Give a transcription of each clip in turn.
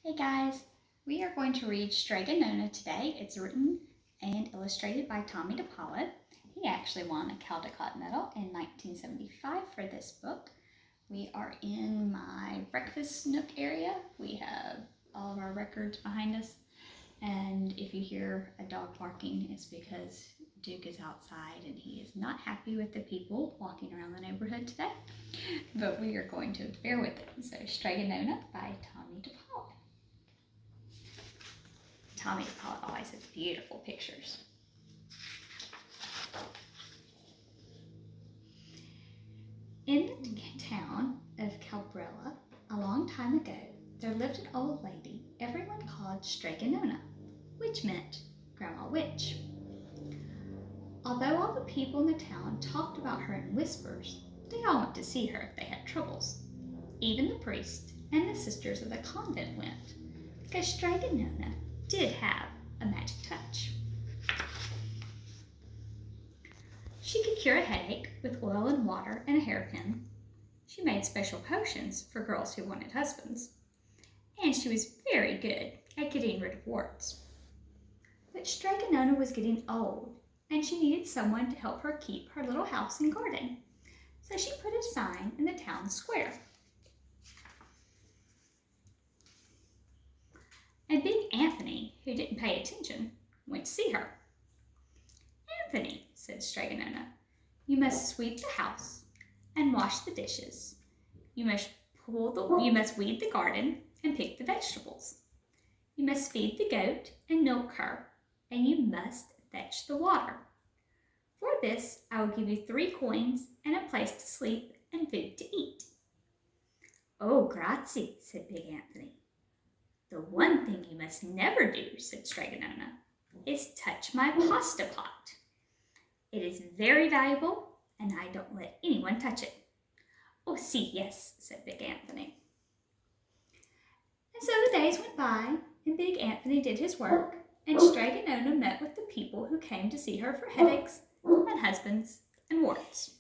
Hey guys, we are going to read Strega Nona today. It's written and illustrated by Tomie dePaola. He actually won a Caldecott Medal in 1975 for this book. We are in my breakfast nook area. We have all of our records behind us, and if you hear a dog barking, it's because Duke is outside and he is not happy with the people walking around the neighborhood today, but we are going to bear with it. So Strega Nona by Tomie dePaola. Tomie dePaola always has beautiful pictures. In the town of Cabrera, a long time ago, there lived an old lady everyone called Strega Nona, which meant Grandma Witch. Although all the people in the town talked about her in whispers, they all went to see her if they had troubles. Even the priest and the sisters of the convent went, because Strega Nona did have a magic touch. She could cure a headache with oil and water and a hairpin. She made special potions for girls who wanted husbands. And she was very good at getting rid of warts. But Strega Nona was getting old, and she needed someone to help her keep her little house and garden. So she put a sign in the town square. And Big Anthony, who didn't pay attention, went to see her. "Anthony," said Strega Nona, "you must sweep the house and wash the dishes. You must weed the garden and pick the vegetables. You must feed the goat and milk her, and you must fetch the water. For this, I will give you 3 coins and a place to sleep and food to eat." "Oh, grazie," said Big Anthony. "The one thing you must never do," said Strega Nona, "is touch my pasta pot. It is very valuable, and I don't let anyone touch it." "Oh, see, yes," said Big Anthony. And so the days went by, and Big Anthony did his work, and Strega Nona met with the people who came to see her for headaches and husbands and warts.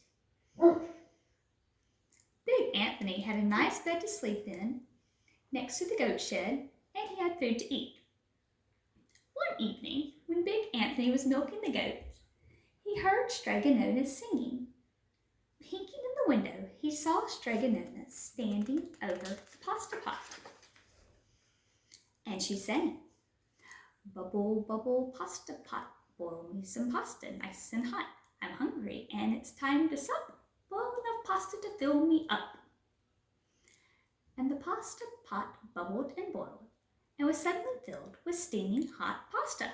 Big Anthony had a nice bed to sleep in, next to the goat shed, and he had food to eat. One evening, when Big Anthony was milking the goats, he heard Strega Nona singing. Peeking in the window, he saw Strega Nona standing over the pasta pot. And she sang, "Bubble, bubble, pasta pot, boil me some pasta nice and hot. I'm hungry and it's time to sup. Boil enough pasta to fill me up." And the pasta pot bubbled and boiled and was suddenly filled with steaming hot pasta.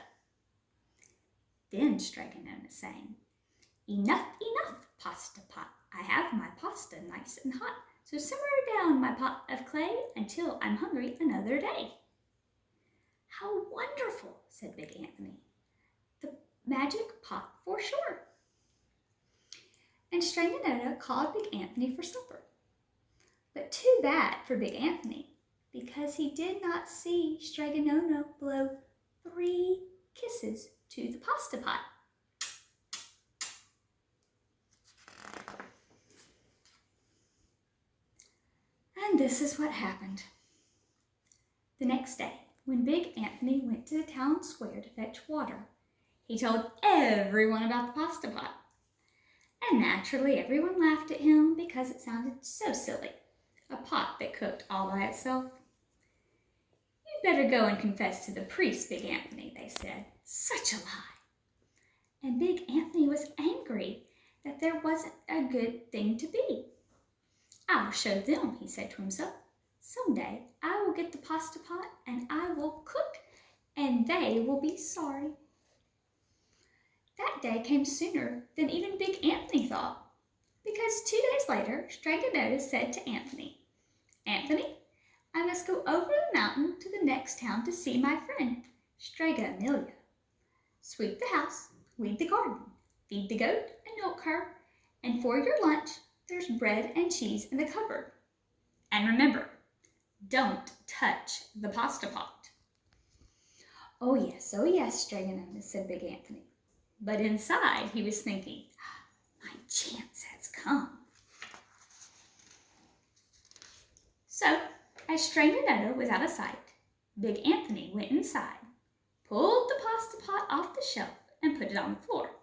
Then Strega Nona sang, "Enough, enough, pasta pot. I have my pasta nice and hot, so simmer down my pot of clay until I'm hungry another day." "How wonderful," said Big Anthony. "The magic pot for sure." And Strega Nona called Big Anthony for supper. But too bad for Big Anthony, because he did not see Strega Nona blow 3 kisses to the pasta pot. And this is what happened. The next day, when Big Anthony went to the town square to fetch water, he told everyone about the pasta pot. And naturally, everyone laughed at him because it sounded so silly, a pot that cooked all by itself. "You'd better go and confess to the priest, Big Anthony," they said. Such a lie. And Big Anthony was angry that there wasn't a good thing to be. "I'll show them," he said to himself. "Someday I will get the pasta pot and I will cook, and they will be sorry." That day came sooner than even Big Anthony thought, because 2 days later, Strega Nona said to Anthony, "Anthony, I must go over the mountain to the next town to see my friend, Strega Amelia. Sweep the house, weed the garden, feed the goat and milk her, and for your lunch, there's bread and cheese in the cupboard. And remember, don't touch the pasta pot." Oh yes, Strega Nona," said Big Anthony. But inside, he was thinking, "My chance has come." So, as Strega Nona was out of sight, Big Anthony went inside, pulled the pasta pot off the shelf, and put it on the floor.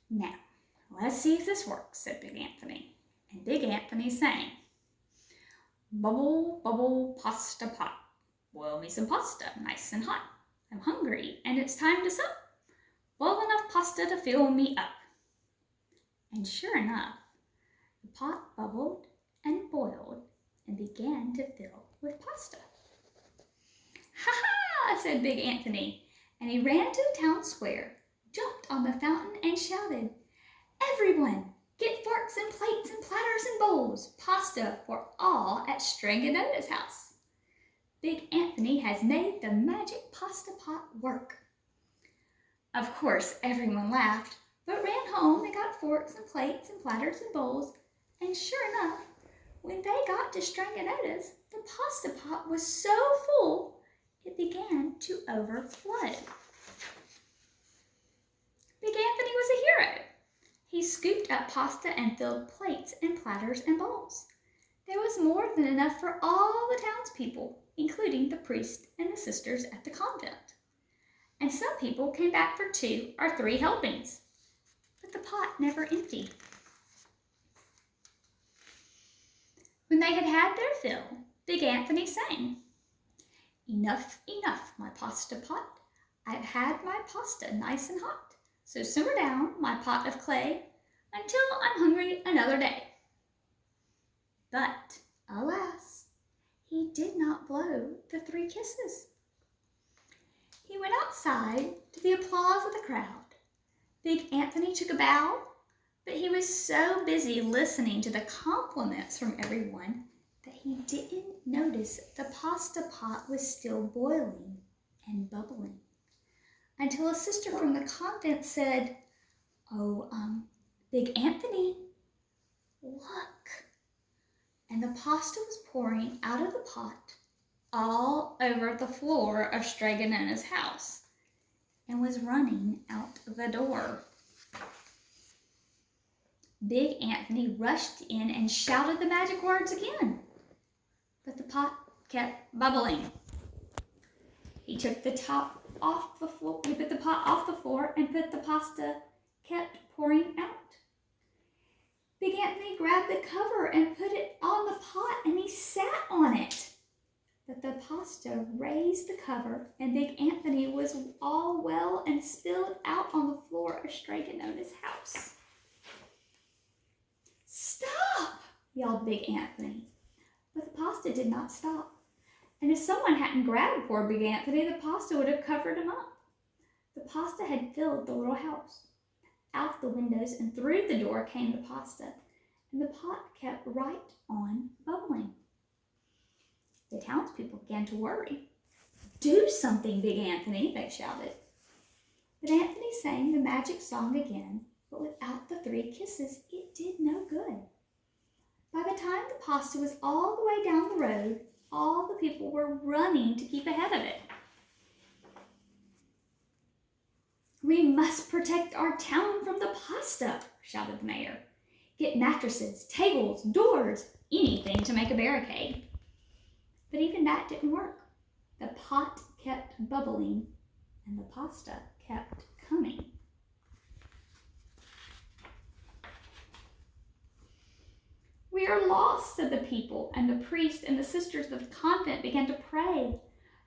"Now, let's see if this works," said Big Anthony. And Big Anthony sang, "Bubble, bubble, pasta pot. Boil me some pasta, nice and hot. I'm hungry and it's time to sup. Boil enough pasta to fill me up." And sure enough, the pot bubbled and boiled and began to fill with pasta. "Ha ha!" said Big Anthony, and he ran to the town square, jumped on the fountain, and shouted, "Everyone, get forks and plates and platters and bowls. Pasta for all at Strega Nona's house. Big Anthony has made the magic pasta pot work." Of course, everyone laughed, but ran home and got forks and plates and platters and bowls, and sure enough, when they got to Strega Nona's, the pasta pot was so full it began to overflow. Big Anthony was a hero. He scooped up pasta and filled plates and platters and bowls. There was more than enough for all the townspeople, including the priest and the sisters at the convent. And some people came back for 2 or 3 helpings, but the pot never emptied. When they had had their fill, Big Anthony sang, "Enough, enough, my pasta pot. I've had my pasta nice and hot. So simmer down, my pot of clay, until I'm hungry another day." But, alas, he did not blow the 3 kisses. He went outside to the applause of the crowd. Big Anthony took a bow, but he was so busy listening to the compliments from everyone that he didn't notice the pasta pot was still boiling and bubbling, until a sister from the convent said, "Oh, Big Anthony, look." And the pasta was pouring out of the pot all over the floor of Strega Nona's house and was running out the door. Big Anthony rushed in and shouted the magic words again, but the pot kept bubbling. He took the top off the floor. He put the pot off the floor, and the pasta kept pouring out. Big Anthony grabbed the cover and put it on the pot, and he sat on it. But the pasta raised the cover, and Big Anthony was all well and spilled out on the floor of Strega Nona's house. "Stop!" yelled Big Anthony. But the pasta did not stop. And if someone hadn't grabbed poor Big Anthony, the pasta would have covered him up. The pasta had filled the little house. Out the windows and through the door came the pasta, and the pot kept right on bubbling. The townspeople began to worry. "Do something, Big Anthony," they shouted. But Anthony sang the magic song again, but without the 3 kisses, it did no good. By the time the pasta was all the way down the road, all the people were running to keep ahead of it. "We must protect our town from the pasta," shouted the mayor. "Get mattresses, tables, doors, anything to make a barricade." But even that didn't work. The pot kept bubbling and the pasta kept coming. "We are lost," said the people, and the priest and the sisters of the convent began to pray.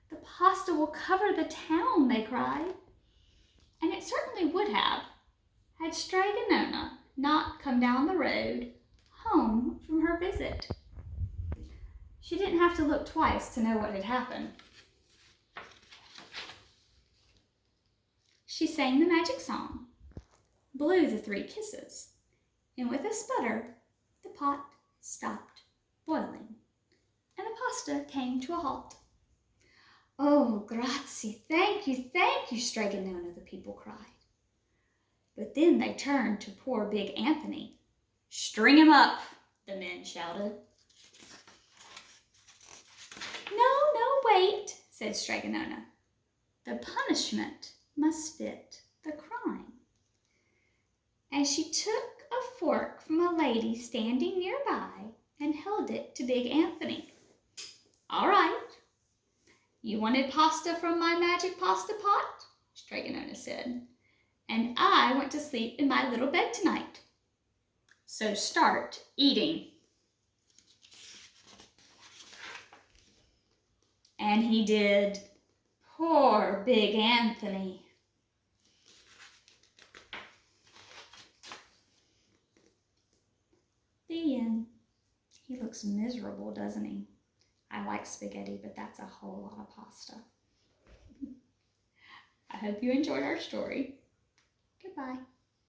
"The pasta will cover the town," they cried. And it certainly would have, had Strega Nona not come down the road home from her visit. She didn't have to look twice to know what had happened. She sang the magic song, blew the 3 kisses, and with a sputter, the pot stopped boiling, and the pasta came to a halt. "Oh, grazie, thank you, Strega Nona," the people cried. But then they turned to poor Big Anthony. "String him up," the men shouted. No, wait," said Strega Nona. "The punishment must fit the crime." And she took a fork from a lady standing nearby and held it to Big Anthony. "All right, You wanted pasta from my magic pasta pot? Strega Nona said. And I went to sleep in my little bed tonight. So start eating. And he did. Poor Big Anthony. The end. He looks miserable, doesn't he? I like spaghetti, but that's a whole lot of pasta. I hope you enjoyed our story. Goodbye.